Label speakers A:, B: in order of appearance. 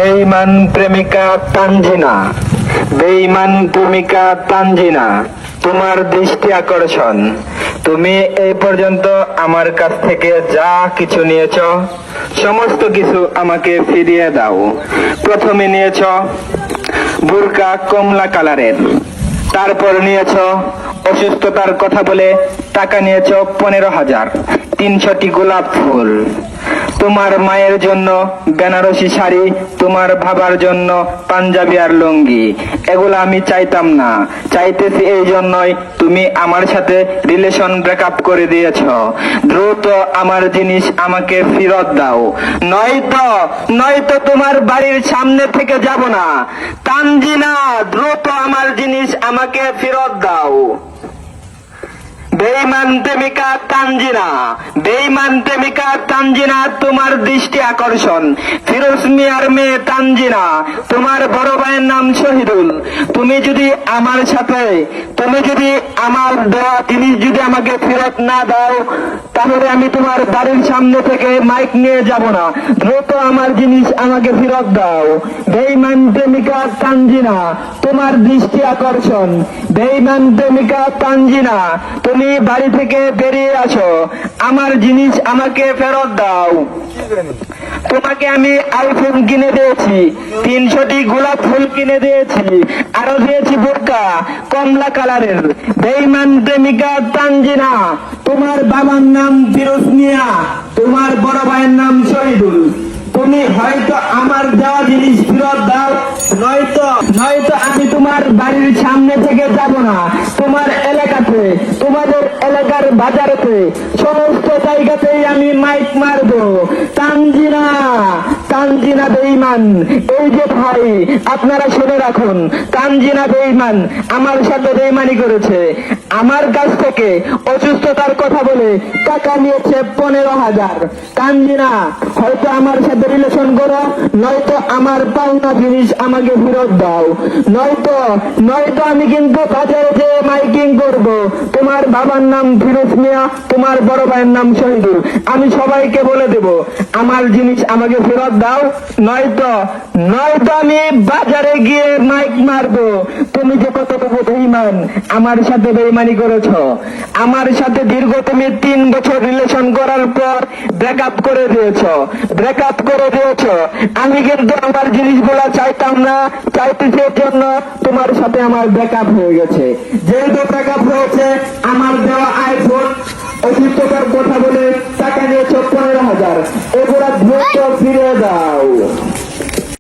A: বেঈমান প্রেমিকা তানজিনা, বেঈমান প্রেমিকা তানজিনা, তোমার দৃষ্টি আকর্ষণ। তুমি এই পর্যন্ত আমার কাছ থেকে যা কিছু নিয়েছ সমস্ত কিছু আমাকে ফিরিয়ে দাও। প্রথমে নিয়েছ বুরকা কমলা কালারের, তারপর নিয়েছ অসুস্থতার কথা বলে টাকা নিয়েছ 15,000, 300টি গোলাপ ফুল, তোমার মায়ের জন্য বেনারসি শাড়ি, তোমার বাবার জন্য পাঞ্জাবি আর লুঙ্গি। এগুলো আমি চাইতাম না, চাইতেছি এই জন্যই তুমি আমার সাথে রিলেশন ব্রেকআপ করে দিয়েছ। দ্রুত আমার জিনিস আমাকে ফেরত দাও, নয়তো তোমার বাড়ির সামনে থেকে যাব না। তানজিনা, দ্রুত আমার জিনিস আমাকে ফেরত দাও। বেঈমান প্রেমিকা তানজিনা, বেঈমান প্রেমিকা তানজিনা, তোমার দৃষ্টি আকর্ষণ। ফিরোজ মিয়ার মেয়ে তানজিনা, তোমার বড় ভাইয়ের নাম শহীদুল। তুমি যদি আমার দেওয়া জিনিস যদি আমাকে ফেরত না দাও, তাহলে আমি তোমার বাড়ির সামনে থেকে মাইক নিয়ে যাব না। দ্রুত আমার জিনিস আমাকে ফেরত দাও। বেঈমান প্রেমিকা তানজিনা, তোমার দৃষ্টি আকর্ষণ। বেঈমান প্রেমিকা তানজিনা, তুমি বাড়ি থেকে বেরিয়ে আসো, আমার জিনিস আমাকে ফেরত দাও। তোমাকে আমি আইফোন কিনে দিয়েছি, 300টি গোলাপ ফুল কিনে দিয়েছি, আরো দিয়েছি বোরকা কমলা কালারের। বেঈমান প্রেমিকা তানজিনা, তোমার বাবার নাম ফিরোজ মিয়া, তোমার বড় ভাইয়ের নাম শহীদুল। তুমি হয়তো আমার দেওয়া জিনিস ফেরত দাও, নয়তো আমি তোমার বাড়ির সামনে থেকে যাব না। তোমার এলাকাতে, তোমাদের এলাকার বাজারেতে, সমস্ত জায়গাতেই আমি মাইক মারবো। তানজিনা, তানজিনা বেঈমান। এই যে ভাই, আপনারা শুনে রাখুন, তানজিনা বেঈমান আমার সাথে বেঈমানি করেছে। আমার কাছ থেকে অসুস্থতার কথা বলে টাকা নিয়েছে 15,000। তানজিনা, হয়তো আমার সাথে রিলেশন করো, নয়তো আমার পাওনা জিনিস আমাকে ফেরত দাও, নয়তো আমি কিন্তু বাজারে যেয়ে মাইকিং করব। তোমার বাবার নাম ফিরোজ মিয়া, তোমার বড় ভাইয়ের নাম শহীদুল। আমি সবাইকে বলে দেব আমার জিনিস আমাকে ফেরত দাও, নয়তো আমি বাজারে গিয়ে মাইক মারবো। তুমি যে কতটুকু বেঈমান, আমার সাথে বেঈমানি করেছো। আমার সাথে দীর্ঘ তুমি 3 বছর রিলেশন করার পর ব্রেকআপ করে দিয়েছো। আমি কিন্তু আমার জিনিসগুলো চাইতাম না, চাইতেছি এর জন্য তোমার সাথে আমার ব্রেকআপ হয়ে গেছে। যেহেতু ব্রেকআপ হয়েছে, আমার দেওয়া আইফোন